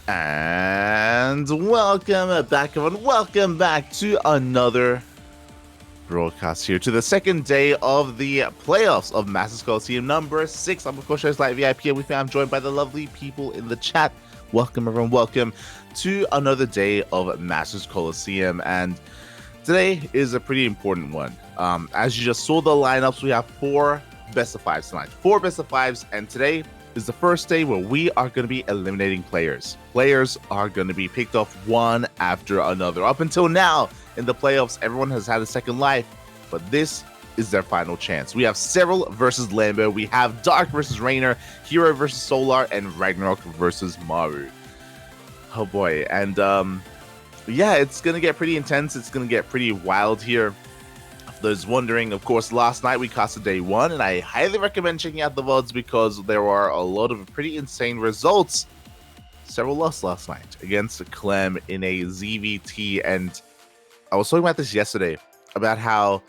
And welcome back, everyone. Welcome back to another broadcast here to the second day of the playoffs of Masters Coliseum number 6. I'm, of course, host Light VIP, and with me, I'm joined by the lovely people in the chat. Welcome, everyone. Welcome to another day of Masters Coliseum. And today is a pretty important one. As you just saw the lineups, we have 4 best of 5s tonight. 4 best of 5s, and today is the first day where we are going to be eliminating players. Players are going to be picked off one after another. Up until now, in the playoffs, everyone has had a second life, but this is their final chance. We have Serral versus Lambo, we have Dark versus Rainer, Hero versus Solar, and Ragnarok versus Maru. Oh boy, and yeah, it's going to get pretty intense. It's going to get pretty wild here. For those wondering, of course, last night we casted day 1, and I highly recommend checking out the VODs because there are a lot of pretty insane results. Serral lost last night against Clem in a ZvZ, and I was talking about this yesterday, about how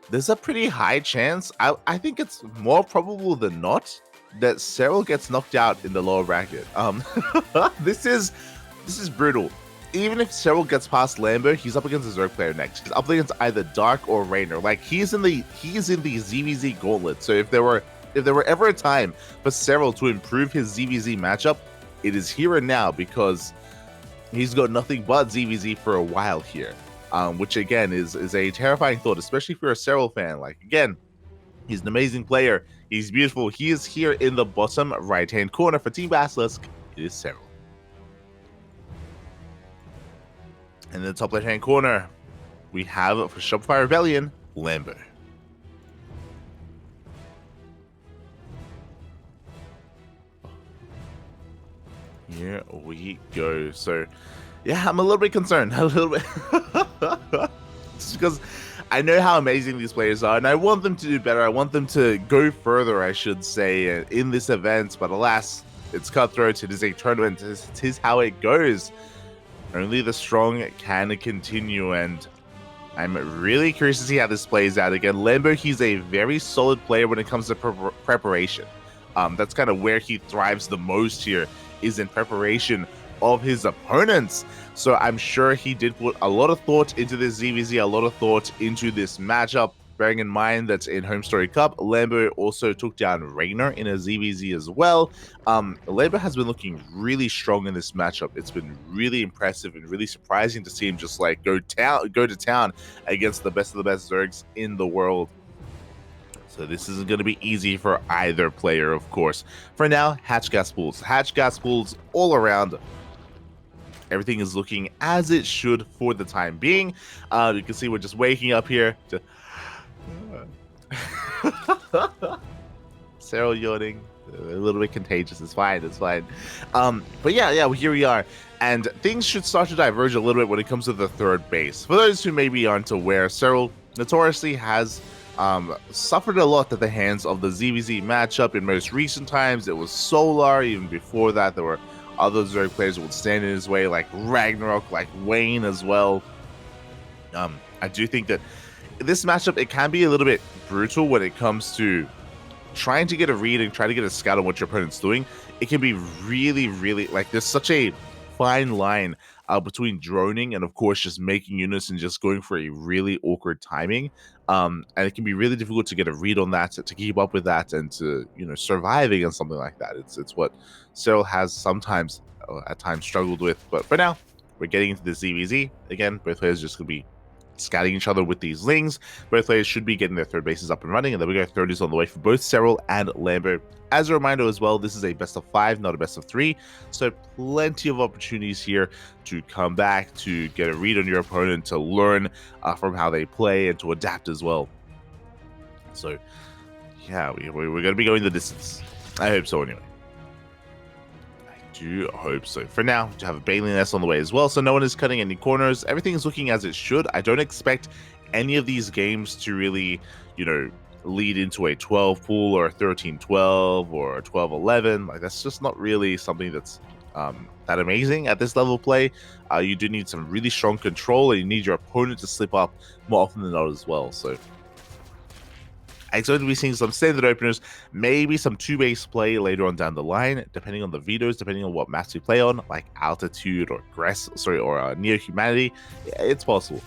there's a pretty high chance, I think it's more probable than not, that Serral gets knocked out in the lower bracket. This is brutal. Even if Serral gets past Lambo, he's up against a Zerg player next. He's up against either Dark or Rainer. Like, he's in the ZvZ gauntlet. So if there were ever a time for Serral to improve his ZvZ matchup, it is here and now, because he's got nothing but ZvZ for a while here. Which again is a terrifying thought, especially if you're a Serral fan. Like, again, he's an amazing player. He's beautiful. He is here in the bottom right-hand corner for Team Basilisk. It is Serral. In the top left-hand corner, we have for Shopify Rebellion, Lambo. Here we go. So, yeah, I'm a little bit concerned. A little bit. Just because I know how amazing these players are, and I want them to do better. I want them to go further, I should say, in this event. But alas, it's cutthroat. It is a tournament. It is how it goes. Only the strong can continue, and I'm really curious to see how this plays out. Again, Lambo, he's a very solid player when it comes to preparation. That's kind of where he thrives the most here, is in preparation of his opponents. So I'm sure he did put a lot of thought into this ZvZ, a lot of thought into this matchup, bearing in mind that in Home Story Cup, Lambo also took down Rainer in a ZvZ as well. Lambo has been looking really strong in this matchup. It's been really impressive and really surprising to see him just like go to town against the best of the best Zergs in the world. So this isn't going to be easy for either player, of course. For now, hatch gas pools all around. Everything is looking as it should for the time being. You can see we're just waking up here. Serral yawning, a little bit contagious. It's fine. But yeah, here we are, and things should start to diverge a little bit when it comes to the third base. For those who maybe aren't aware, Serral notoriously has suffered a lot at the hands of the ZvZ matchup. In most recent times, it was Solar. Even before that, there were other Zerg players who would stand in his way, like Ragnarok, like Wayne as well. I do think that this matchup, it can be a little bit brutal when it comes to trying to get a read and try to get a scout on what your opponent's doing. It can be really, really, like, there's such a fine line between droning and, of course, just making units and just going for a really awkward timing. And it can be really difficult to get a read on that, to keep up with that, and to, survive against something like that. It's what Serral has sometimes, at times, struggled with. But for now, we're getting into the ZvZ. Again, both players just going to be scouting each other with these lings. Both players should be getting their third bases up and running, and then we go third is on the way for both Serral and Lambo. As a reminder as well, this is a best of 5, not a best of 3, so plenty of opportunities here to come back, to get a read on your opponent, to learn from how they play, and to adapt as well. So yeah, we're going to be going the distance. I hope so anyway. Do hope so. For now, to have a Bailey Nest on the way as well, so no one is cutting any corners. Everything is looking as it should. I don't expect any of these games to really, lead into a 12 pool or a 13-12 or a 12-11. Like, that's just not really something that's that amazing at this level of play. You do need some really strong control, and you need your opponent to slip up more often than not as well. So I expect to be seeing some standard openers, maybe some two-base play later on down the line, depending on the vetoes, depending on what maps we play on, like Altitude or Neo Humanity. It's possible.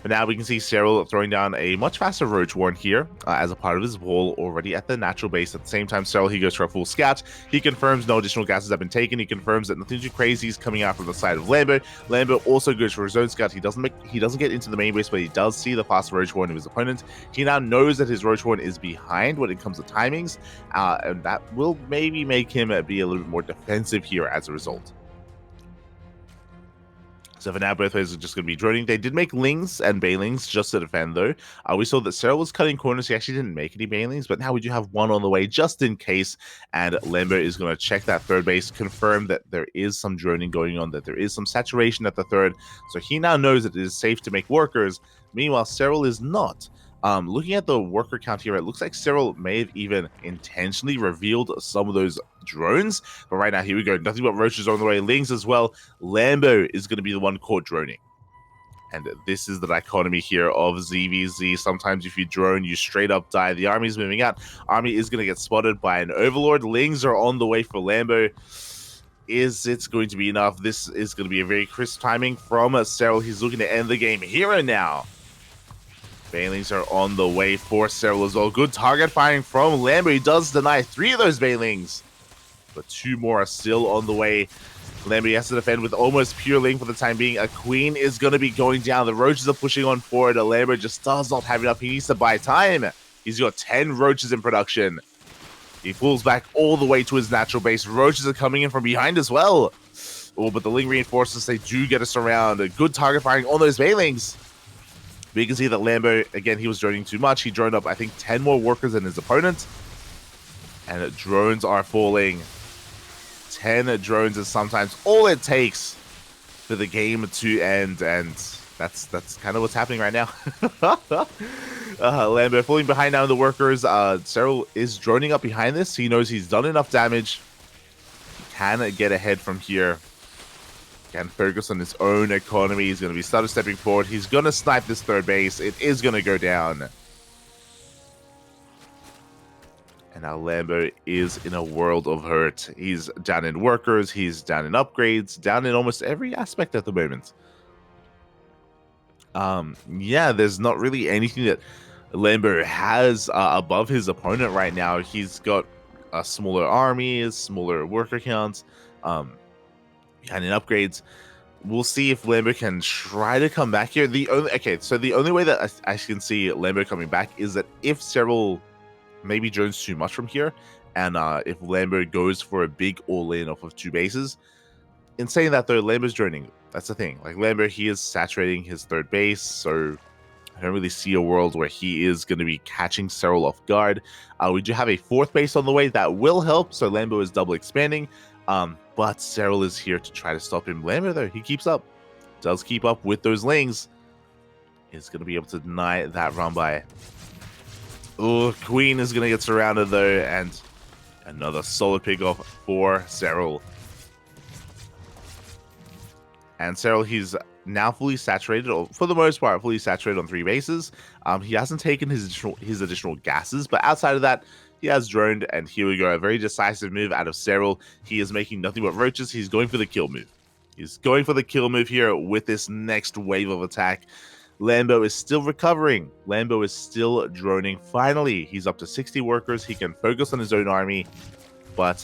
But now we can see Serral throwing down a much faster Roach Warren here as a part of his wall already at the natural base. At the same time, Serral, he goes for a full scout. He confirms no additional gases have been taken. He confirms that nothing too crazy is coming out from the side of Lambo. Lambo also goes for his own scout. He doesn't get into the main base, but he does see the fast Roach Warren of his opponent. He now knows that his Roach Warren is behind when it comes to timings, and that will maybe make him be a little bit more defensive here as a result. So for now, both players are just going to be droning. They did make Lings and Bailings just to defend, though. We saw that Serral was cutting corners. He actually didn't make any Bailings, but now we do have one on the way just in case. And Lambo is going to check that third base, confirm that there is some droning going on, that there is some saturation at the third. So he now knows that it is safe to make workers. Meanwhile, Serral is not. Looking at the worker count here, it looks like Serral may have even intentionally revealed some of those drones. But right now, here we go. Nothing but roaches on the way. Lings as well. Lambo is going to be the one caught droning. And this is the dichotomy here of ZvZ. Sometimes if you drone, you straight up die. The army is moving out. Army is going to get spotted by an overlord. Lings are on the way for Lambo. Is it going to be enough? This is going to be a very crisp timing from Serral. He's looking to end the game here and now. Bailings are on the way for Serral as well. Good target firing from Lambo. He does deny 3 of those Bailings, but 2 more are still on the way. Lambo has to defend with almost pure Ling for the time being. A Queen is going to be going down. The Roaches are pushing on forward. Lambo just does not have enough. He needs to buy time. He's got 10 Roaches in production. He pulls back all the way to his natural base. Roaches are coming in from behind as well. Oh, but the Ling reinforcements, they do get us around. A good target firing on those Bailings. But you can see that Lambo, again, he was droning too much. He droned up, I think, 10 more workers than his opponent. And drones are falling. 10 drones is sometimes all it takes for the game to end. And that's kind of what's happening right now. Lambo falling behind now in the workers. Serral is droning up behind this. He knows he's done enough damage. He can get ahead from here. Can focus on his own economy. He's going to be stepping forward. He's going to snipe this third base. It is going to go down. And now Lambo is in a world of hurt. He's down in workers. He's down in upgrades. Down in almost every aspect at the moment. Yeah, there's not really anything that Lambo has above his opponent right now. He's got a smaller army, smaller worker counts. And in upgrades, we'll see if Lambo can try to come back here. The only way that I can see Lambo coming back is that if Serral maybe drones too much from here, and if Lambo goes for a big all-in off of 2 bases. In saying that, though, Lambo's droning. That's the thing. Like, Lambo, he is saturating his third base, so I don't really see a world where he is going to be catching Serral off guard. We do have a 4th base on the way. That will help, so Lambo is double expanding. But Serral is here to try to stop him. Lambo, though, he keeps up. Does keep up with those Lings. Is going to be able to deny that run by. Oh, Queen is going to get surrounded, though. And another solid pickoff for Serral. And Serral, he's now fully saturated, or for the most part, fully saturated on 3 bases. He hasn't taken his additional gases, but outside of that, he has droned, and here we go. A very decisive move out of Serral. He is making nothing but roaches. He's going for the kill move. He's going for the kill move here with this next wave of attack. Lambo is still recovering. Lambo is still droning. Finally, he's up to 60 workers. He can focus on his own army, but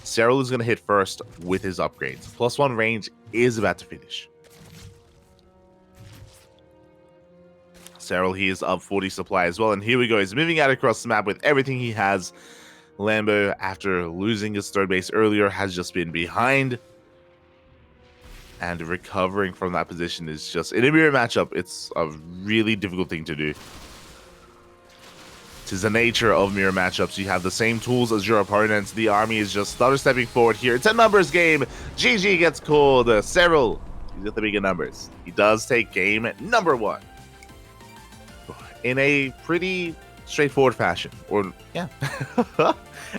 Serral is going to hit first with his upgrades. +1 range is about to finish. Serral, he is up 40 supply as well. And here we go. He's moving out across the map with everything he has. Lambo, after losing his third base earlier, has just been behind. And recovering from that position is just, in a mirror matchup, it's a really difficult thing to do. It is the nature of mirror matchups. You have the same tools as your opponents. The army is just stutter stepping forward here. It's a numbers game. GG gets called. Serral, he's got the bigger numbers. He does take game number 1. In a pretty straightforward fashion. Or, yeah.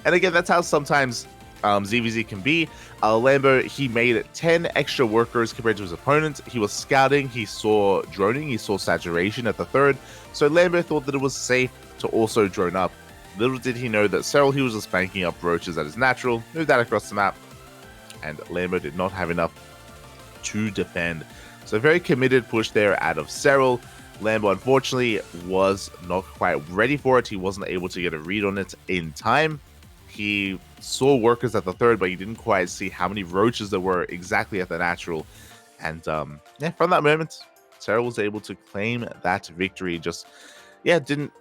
And again, that's how sometimes ZvZ can be. Lambo, he made 10 extra workers compared to his opponent. He was scouting, he saw droning, he saw saturation at the third. So Lambo thought that it was safe to also drone up. Little did he know that Serral, he was just banking up roaches at his natural, moved that across the map, and Lambo did not have enough to defend. So very committed push there out of Serral. Lambo unfortunately was not quite ready for it. He wasn't able to get a read on it in time. He saw workers at the third, but he didn't quite see how many roaches there were exactly at the natural. And yeah, from that moment, Serral was able to claim that victory. Just didn't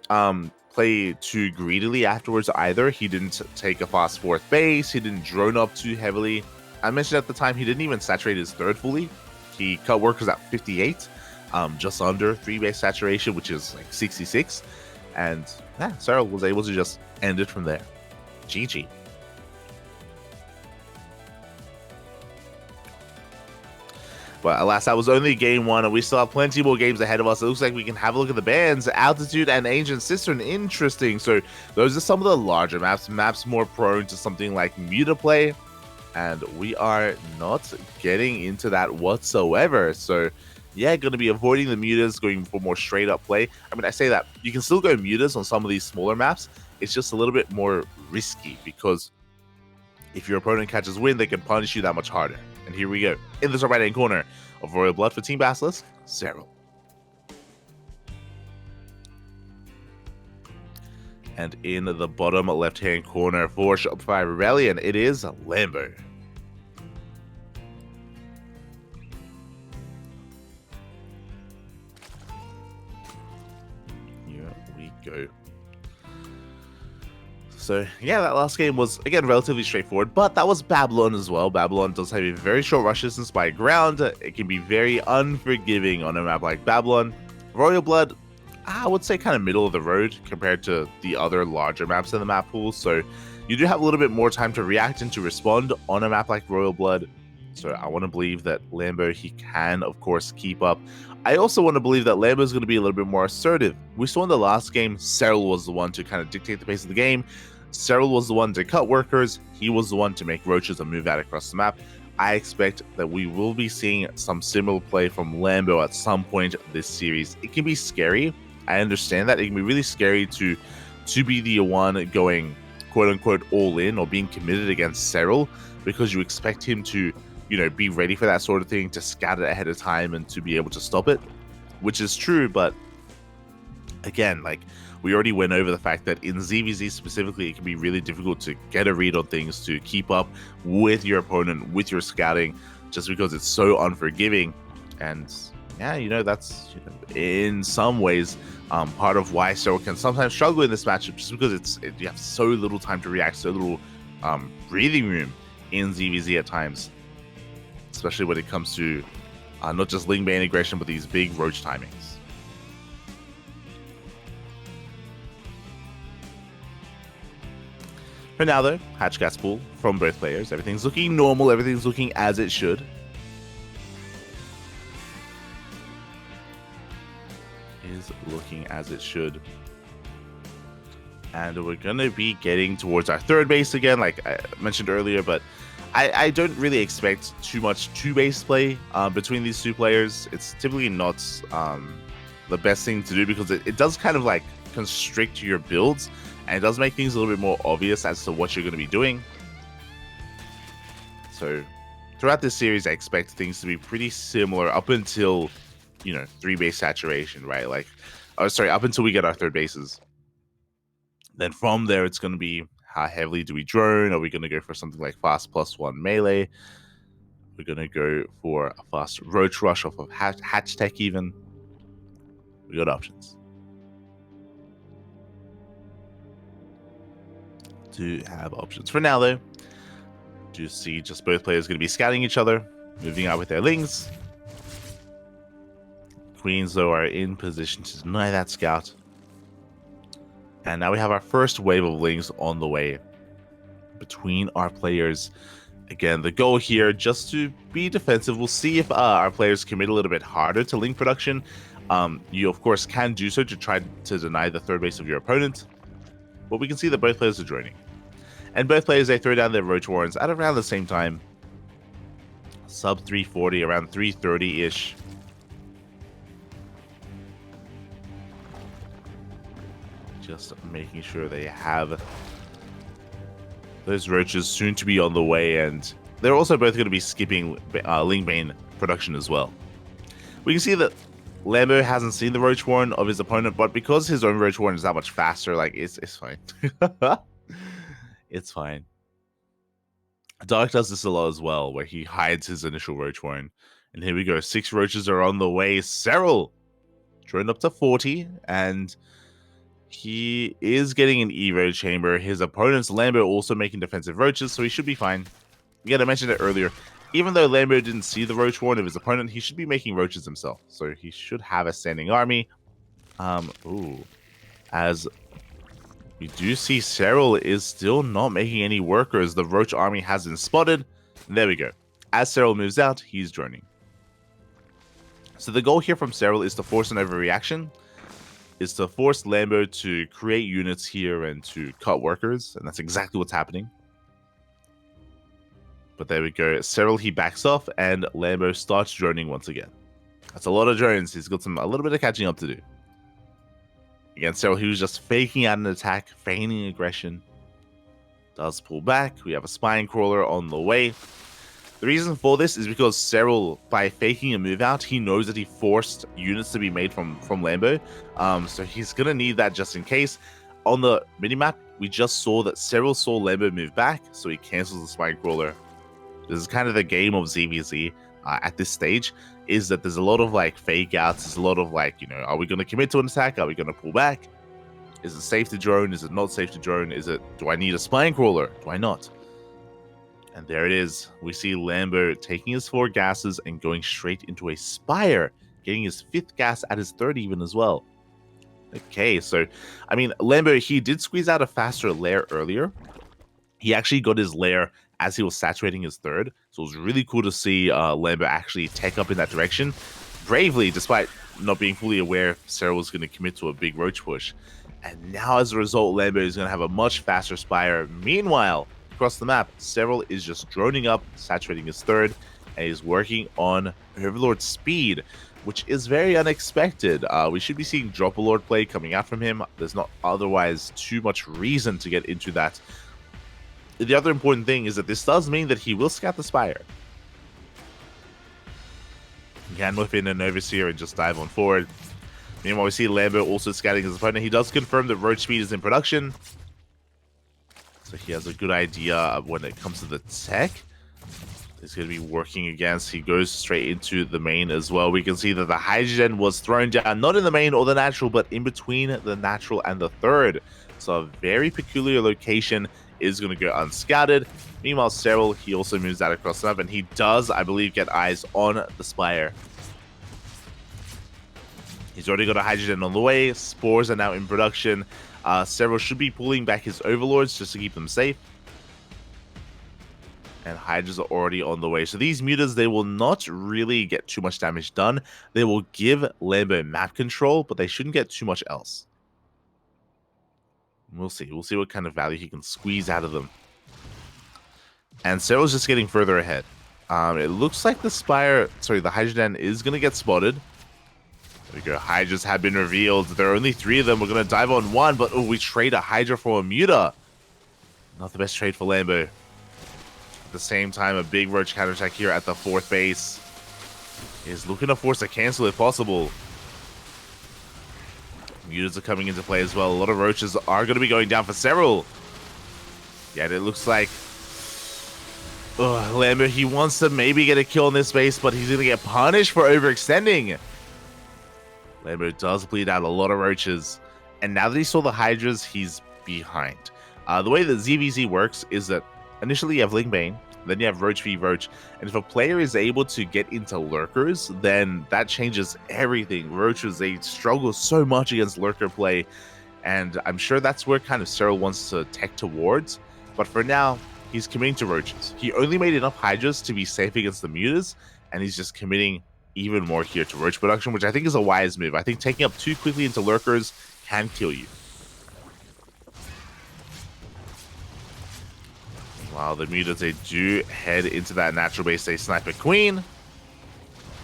play too greedily afterwards either. He didn't take a fast fourth base. He didn't drone up too heavily. I mentioned at the time he didn't even saturate his third fully. He cut workers at 58, just under 3-base saturation, which is like 66. And yeah, Serral was able to just end it from there. GG. But alas, that was only game one, and we still have plenty more games ahead of us. It looks like we can have a look at the bands, Altitude and Ancient Cistern. Interesting. So those are some of the larger maps more prone to something like mutaplay, and we are not getting into that whatsoever. So yeah, going to be avoiding the mutas, going for more straight up play. I mean, I say that you can still go mutas on some of these smaller maps. It's just a little bit more risky because if your opponent catches wind, they can punish you that much harder. And here we go. In the top right-hand corner of Royal Blood for Team Basilisk, Serral. And in the bottom left-hand corner for Shopify Rebellion, it is Lambo. Here we go. So yeah, that last game was, again, relatively straightforward, but that was Babylon as well. Babylon does have a very short rush distance by ground. It can be very unforgiving on a map like Babylon. Royal Blood, I would say kind of middle of the road compared to the other larger maps in the map pool. So you do have a little bit more time to react and to respond on a map like Royal Blood. So I want to believe that Lambo, he can, of course, keep up. I also want to believe that Lambo is going to be a little bit more assertive. We saw in the last game, Serral was the one to kind of dictate the pace of the game. Serral was the one to cut workers. He was the one to make roaches and move out across the map. I expect that we will be seeing some similar play from Lambo at some point this series. It can be scary. I understand that. It can be really scary to be the one going quote-unquote all in or being committed against Serral because you expect him to, you know, be ready for that sort of thing, to scout it ahead of time and to be able to stop it, which is true. But again, like, we already went over the fact that in ZvZ specifically, it can be really difficult to get a read on things, to keep up with your opponent, with your scouting, just because it's so unforgiving. And yeah, you know, that's, you know, in some ways part of why Serral can sometimes struggle in this matchup, just because you have so little time to react, so little breathing room in ZvZ at times, especially when it comes to not just Ling Bay integration, but these big roach timings. For now, though, hatch gas pool from both players. Everything's looking normal. Everything's looking as it should. Is looking as it should. And we're going to be getting towards our third base again, like I mentioned earlier, but I don't really expect too much two-base play between these two players. It's typically not the best thing to do because it does kind of like constrict your builds, and it does make things a little bit more obvious as to what you're going to be doing. So throughout this series, I expect things to be pretty similar up until, you know, 3-base saturation, right? Like, oh, sorry, up until we get our third bases. Then from there, it's going to be how heavily do we drone? Are we going to go for something like fast +1 melee? We're going to go for a fast roach rush off of hatch tech even. We got options. To have options. For now, though, do see just both players going to be scouting each other, moving out with their lings. Queens, though, are in position to deny that scout. And now we have our first wave of lings on the way between our players. Again, the goal here, just to be defensive. We'll see if our players commit a little bit harder to ling production. You, of course, can do so to try to deny the third base of your opponent. But we can see that both players are joining. And both players, they throw down their roach warrens at around the same time. Sub 340, around 330-ish. Just making sure they have those roaches soon to be on the way, and they're also both going to be skipping Lingbane production as well. We can see that Lambo hasn't seen the Roach Warren of his opponent, but because his own Roach Warren is that much faster, like, it's fine. It's fine. Dark does this a lot as well, where he hides his initial Roach Warren. And here we go. 6 roaches are on the way. Serral drone up to 40, and he is getting an Evo chamber. His opponent's Lambo also making defensive roaches, so he should be fine. Again, I mentioned it earlier. Even though Lambo didn't see the Roach Warren of his opponent, he should be making roaches himself. So he should have a standing army. As we do see Serral is still not making any workers. The Roach army has been spotted. There we go. As Serral moves out, he's droning. So the goal here from Serral is to force an overreaction. Is to force Lambo to create units here and to cut workers. And that's exactly what's happening. But there we go. Serral, he backs off, and Lambo starts droning once again. That's a lot of drones. He's got a little bit of catching up to do. Again, Serral, he was just faking out an attack, feigning aggression. Does pull back. We have a spine crawler on the way. The reason for this is because Serral, by faking a move out, he knows that he forced units to be made from Lambo. So he's going to need that just in case. On the minimap, we just saw that Serral saw Lambo move back, so he cancels the spine crawler. This is kind of the game of ZvZ at this stage, is that there's a lot of like fake outs. There's a lot of like, you know, are we going to commit to an attack? Are we going to pull back? Is it safe to drone? Is it not safe to drone? Do I need a spine crawler? Do I not? And there it is. We see Lambo taking his 4 gases and going straight into a spire, getting his 5th gas at his 3rd even as well. Okay, so, I mean, Lambo, he did squeeze out a faster lair earlier. He actually got his lair as he was saturating his 3rd. So it was really cool to see Lambo actually take up in that direction bravely, despite not being fully aware if Serral was going to commit to a big roach push. And now as a result, Lambo is going to have a much faster spire. Meanwhile, across the map, Serral is just droning up, saturating his 3rd, and is working on Overlord speed, which is very unexpected. We should be seeing Dropalord play coming out from him. There's not otherwise too much reason to get into that. The other important thing is that this does mean that he will scout the spire. He can whip in an Overseer and just dive on forward. Meanwhile, we see Lambo also scouting his opponent. He does confirm that roach speed is in production. So he has a good idea of when it comes to the tech he's going to be working against. He goes straight into the main as well. We can see that the hydrogen was thrown down, not in the main or the natural, but in between the natural and the 3rd. So a very peculiar location is going to go unscouted. Meanwhile, Serral, he also moves that across the map, and he does, I believe, get eyes on the spire. He's already got a hydrogen on the way. Spores are now in production. Serral should be pulling back his overlords just to keep them safe. And hydras are already on the way. So these mutas, they will not really get too much damage done. They will give Lambo map control, but they shouldn't get too much else. We'll see. We'll see what kind of value he can squeeze out of them. And Serral's just getting further ahead. It looks like the hydrogen is going to get spotted. There we go. Hydras have been revealed. There are only 3 of them. We're going to dive on 1, but we trade a Hydra for a Muta. Not the best trade for Lambo. At the same time, a big roach counterattack here at the 4th base. Is looking to force a cancel if possible. Mutas are coming into play as well. A lot of roaches are going to be going down for Serral. Yeah, it looks like Lambo, he wants to maybe get a kill in this base, but he's going to get punished for overextending. Lambo does bleed out a lot of roaches. And now that he saw the hydras, he's behind. The way that ZvZ works is that initially you have Lingbane, then you have Roach v Roach, and if a player is able to get into lurkers, then that changes everything. Roaches, they struggle so much against lurker play, and I'm sure that's where kind of Serral wants to tech towards, but for now, he's committing to roaches. He only made enough hydras to be safe against the mutas, and he's just committing even more here to roach production, which I think is a wise move. I think taking up too quickly into lurkers can kill you. While the mutas, they do head into that natural base, they snipe a queen.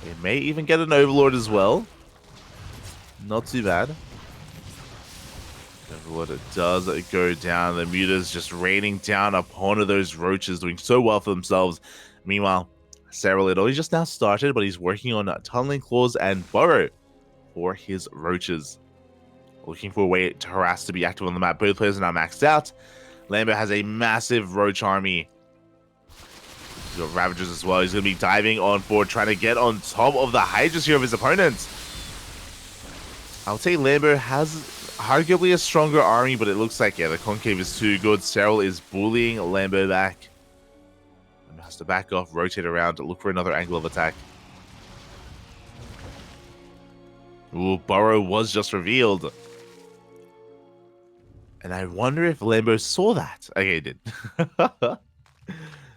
They may even get an overlord as well. Not too bad. What it does go down. The Muta's just raining down upon those roaches, doing so well for themselves. Meanwhile, Serral, it only just now started, but he's working on Tunneling Claws and Burrow for his roaches. Looking for a way to harass to be active on the map. Both players are now maxed out. Lambo has a massive roach army. He's got Ravagers as well. He's going to be diving on forward, trying to get on top of the Hydras here of his opponents. I would say Lambo has arguably a stronger army, but it looks like, yeah, the Concave is too good. Serral is bullying Lambo back. Lambo has to back off, rotate around, look for another angle of attack. Ooh, Burrow was just revealed. And I wonder if Lambo saw that. Okay, he did.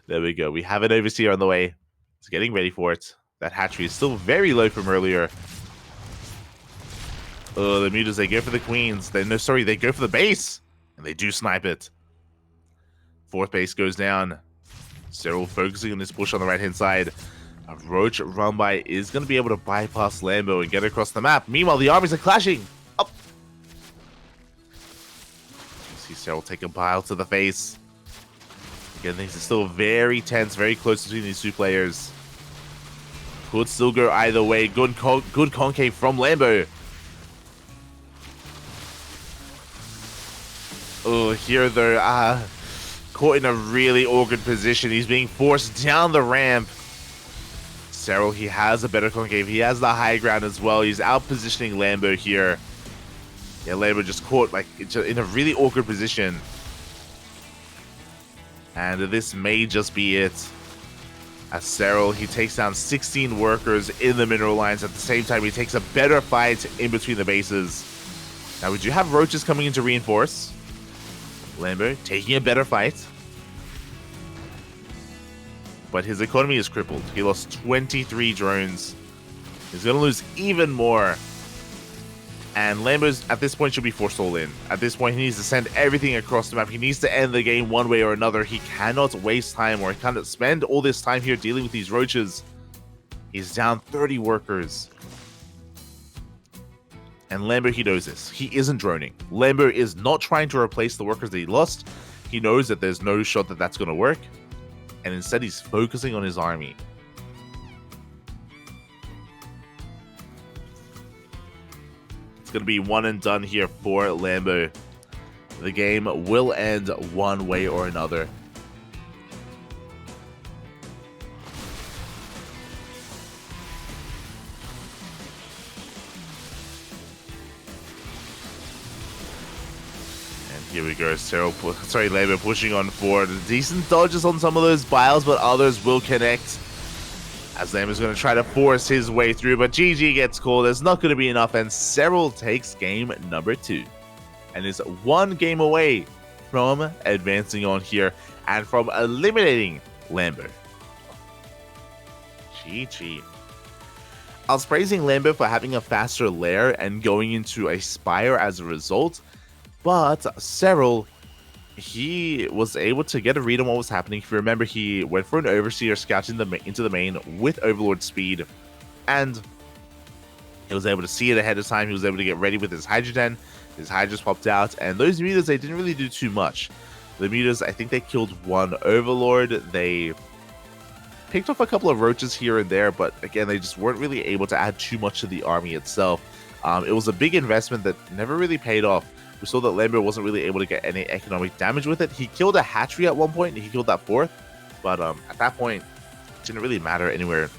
There we go. We have an Overseer on the way. It's getting ready for it. That hatchery is still very low from earlier. Oh, the Mutas, they go for the Queens. They go for the base. And they do snipe it. Fourth base goes down. Serral focusing on this push on the right-hand side. A Roach run by is going to be able to bypass Lambo and get across the map. Meanwhile, the armies are clashing. Up. You see Serral take a pile to the face. Again, things are still very tense, very close between these two players. Could still go either way. Good concave from Lambo. Oh, here though, caught in a really awkward position. He's being forced down the ramp. Serral, he has a better concave. He has the high ground as well. He's out positioning Lambo here. Yeah, Lambo just caught like in a really awkward position. And this may just be it. As Serral, he takes down 16 workers in the mineral lines. At the same time, he takes a better fight in between the bases. Now, we do have roaches coming in to reinforce. Lambo taking a better fight. But his economy is crippled. He lost 23 drones. He's going to lose even more. And Lambo's, at this point, should be forced all in. At this point, he needs to send everything across the map. He needs to end the game one way or another. He cannot waste time, or he cannot spend all this time here dealing with these roaches. He's down 30 workers. And Lambo, he knows this. He isn't droning. Lambo is not trying to replace the workers that he lost. He knows that there's no shot that that's going to work. And instead, he's focusing on his army. It's going to be one and done here for Lambo. The game will end one way or another. Here we go, Lambo pushing on forward. Decent dodges on some of those biles, but others will connect. As Lambo's going to try to force his way through, but GG gets called. There's not going to be enough, and Serral takes game number 2. And is one game away from advancing on here, and from eliminating Lambo. GG. I was praising Lambo for having a faster lair and going into a Spire as a result. But Serral, he was able to get a read on what was happening. If you remember, he went for an Overseer scout into the main with Overlord speed. And he was able to see it ahead of time. He was able to get ready with his Hydrogen. His Hydras popped out. And those Mutas, they didn't really do too much. The Mutas, I think they killed one Overlord. They picked off a couple of roaches here and there. But again, they just weren't really able to add too much to the army itself. It was a big investment that never really paid off. We saw that Lambo wasn't really able to get any economic damage with it. He killed a hatchery at one point, and he killed that fourth. But at that point, it didn't really matter anywhere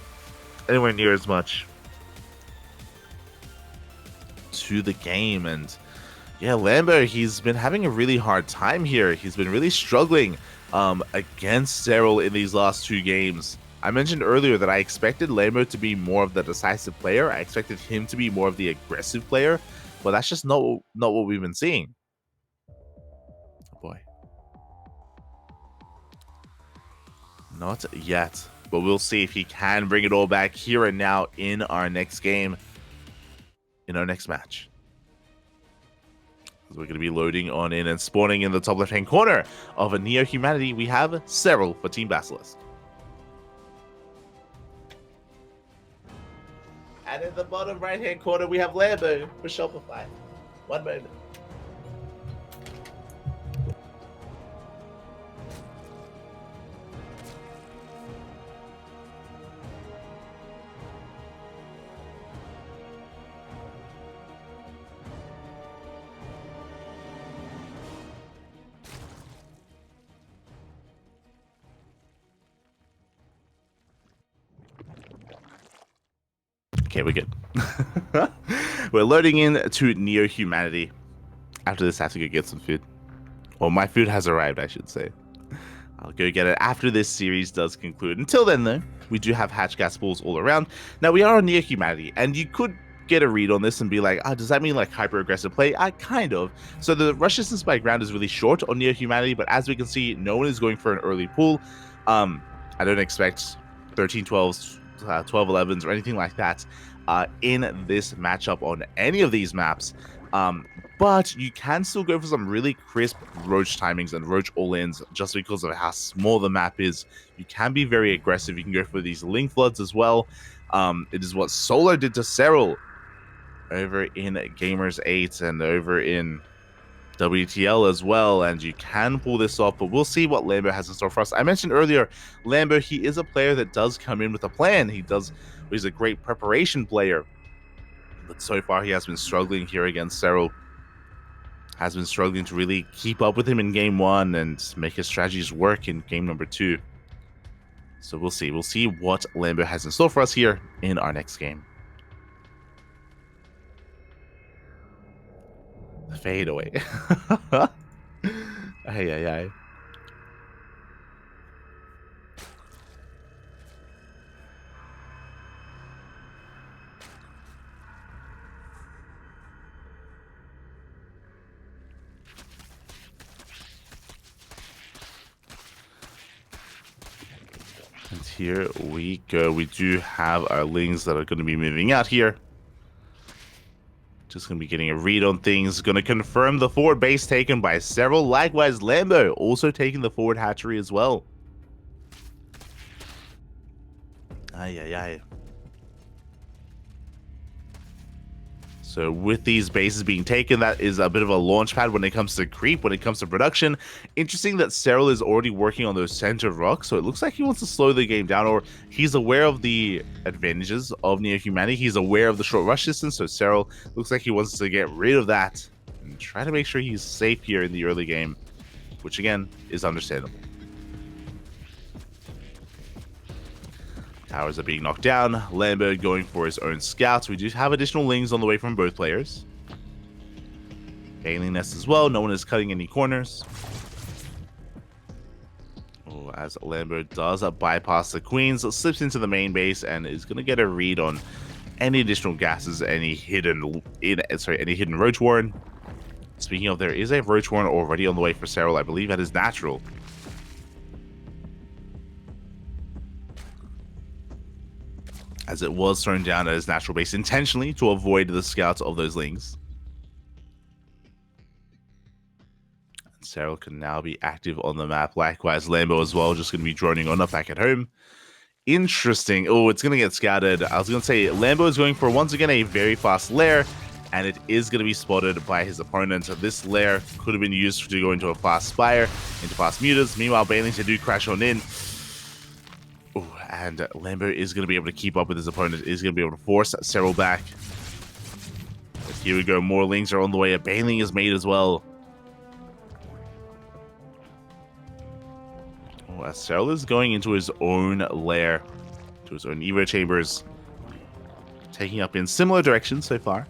near as much to the game. And yeah, Lambo, he's been having a really hard time here. He's been really struggling against Serral in these last 2 games. I mentioned earlier that I expected Lambo to be more of the decisive player. I expected him to be more of the aggressive player. But that's just not what we've been seeing. Oh boy. Not yet. But we'll see if he can bring it all back here and now in our next game. In our next match. So we're going to be loading on in and spawning in the top left-hand corner of a Neo Humanity. We have Serral for Team Basilisk. And in the bottom right-hand corner, we have Lambo for Shopify. One moment. Okay, we're good. We're loading in to Neo Humanity. After this, I have to go get some food. Well, my food has arrived, I should say. I'll go get it after this series does conclude. Until then, though, we do have hatch gas balls all around. Now, we are on Neo Humanity, and you could get a read on this and be like, does that mean like hyper aggressive play? Kind of. So the rush distance by ground is really short on Neo Humanity, but as we can see, no one is going for an early pull. I don't expect 13-12s, 12-11s, or anything like that in this matchup on any of these maps. But you can still go for some really crisp roach timings and roach all-ins just because of how small the map is. You can be very aggressive. You can go for these link floods as well. It is what Solo did to Serral over in Gamers 8 and over in WTL as well, and you can pull this off, but we'll see what Lambo has in store for us. I mentioned earlier, Lambo, he is a player that does come in with a plan. He's a great preparation player, but so far he has been struggling here against Serral. Has been struggling to really keep up with him in game 1 and make his strategies work in game number 2. So we'll see. We'll see what Lambo has in store for us here in our next game. The fade away. Ay. And here we go. We do have our lings that are going to be moving out here. Just going to be getting a read on things. Going to confirm the forward base taken by Serral. Likewise, Lambo also taking the forward hatchery as well. Ay. So with these bases being taken, that is a bit of a launch pad when it comes to creep, when it comes to production. Interesting that Serral is already working on those center rocks, so it looks like he wants to slow the game down, or he's aware of the advantages of Neo Humanity. He's aware of the short rush distance, so Serral looks like he wants to get rid of that and try to make sure he's safe here in the early game, which again is understandable. Towers are being knocked down. Lambo going for his own scouts. We do have additional lings on the way from both players. Alien nest as well. No one is cutting any corners. Oh, as Lambo does bypass the queens, slips into the main base and is going to get a read on any additional gases, any hidden roach warren. Speaking of, there is a roach warren already on the way for Serral. I believe that is natural. As it was thrown down at his natural base intentionally to avoid the scouts of those lings. And Serral can now be active on the map. Likewise, Lambo as well, just going to be droning on up back at home. Interesting. Oh, it's going to get scouted. I was going to say, Lambo is going for, once again, a very fast lair, and it is going to be spotted by his opponent. So this lair could have been used to go into a fast spire, into fast mutas. Meanwhile, Banelings, they do crash on in. And Lambo is going to be able to keep up with his opponent, is going to be able to force Serral back. But here we go, more lings are on the way. A Baneling is made as well. Oh, as Serral is going into his own lair, to his own Evo chambers, taking up in similar directions so far.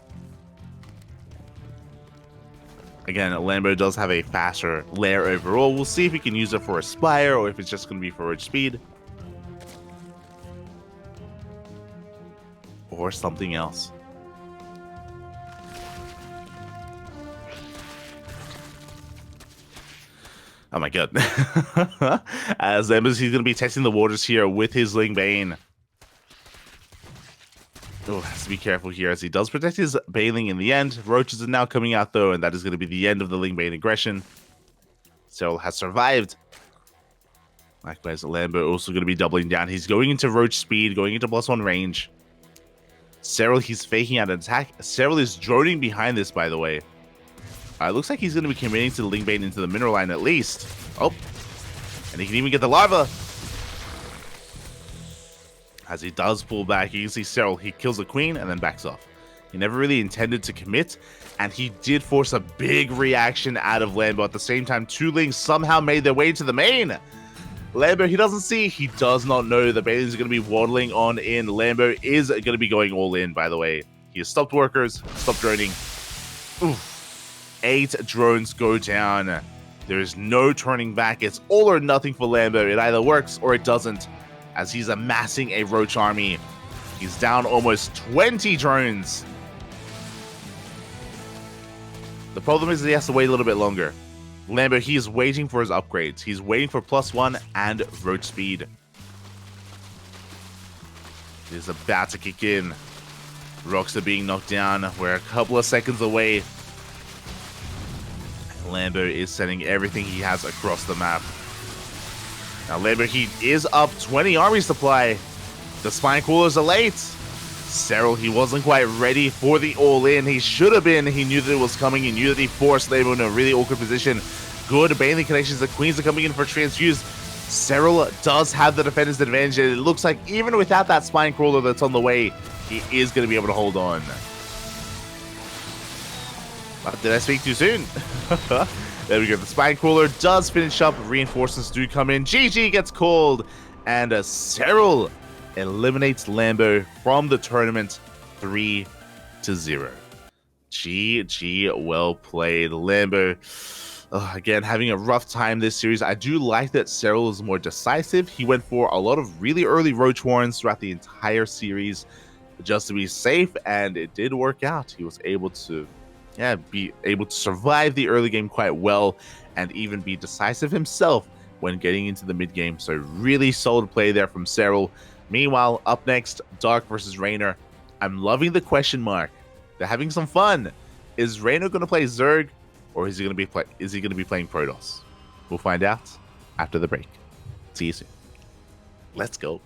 Again, Lambo does have a faster lair overall. We'll see if he can use it for a spire or if it's just going to be for roach speed. Or something else. Oh my god. As Lambo, he's going to be testing the waters here with his Ling Bane. Oh, has to be careful here as he does protect his Baneling in the end. Roaches are now coming out though, and that is going to be the end of the Ling Bane aggression. Serral has survived. Likewise, Lambo also going to be doubling down. He's going into roach speed, going into +1 range. Serral, he's faking out an attack. Serral is droning behind this, by the way. Looks like he's going to be committing to the Ling Bane into the mineral line at least. Oh, and he can even get the larva. As he does pull back, you can see Serral, he kills the queen and then backs off. He never really intended to commit, and he did force a big reaction out of Lambo. At the same time, two lings somehow made their way to the main. Lambo, he doesn't see. He does not know the Baileys are going to be waddling on in. Lambo is going to be going all in, by the way. He has stopped workers, stopped droning. Oof. 8 drones go down. There is no turning back. It's all or nothing for Lambo. It either works or it doesn't, as he's amassing a roach army. He's down almost 20 drones. The problem is that he has to wait a little bit longer. Lambo, he is waiting for his upgrades. He's waiting for +1 and roach speed. It is about to kick in. Rocks are being knocked down. We're a couple of seconds away. Lambo is sending everything he has across the map. Now Lambo, he is up 20 army supply. The spine coolers are late. Serral, he wasn't quite ready for the all-in. He should have been. He knew that it was coming. He knew that he forced Lambo in a really awkward position. Good bailing connections. The queens are coming in for transfuse. Serral does have the defender's advantage. And it looks like even without that spine crawler that's on the way, he is going to be able to hold on. But did I speak too soon? There we go. The spine crawler does finish up. Reinforcements do come in. GG gets called. And Serral eliminates Lambo from the tournament 3-0. GG, well played, Lambo. Again, having a rough time this series. I do like that Serral is more decisive. He went for a lot of really early roach warrens throughout the entire series just to be safe, and it did work out. He was able to be able to survive the early game quite well and even be decisive himself when getting into the mid game. So really solid play there from Serral. Meanwhile, up next, Dark versus Raynor. I'm loving the question mark. They're having some fun. Is Raynor going to play Zerg, or is he going to be playing Protoss? We'll find out after the break. See you soon. Let's go.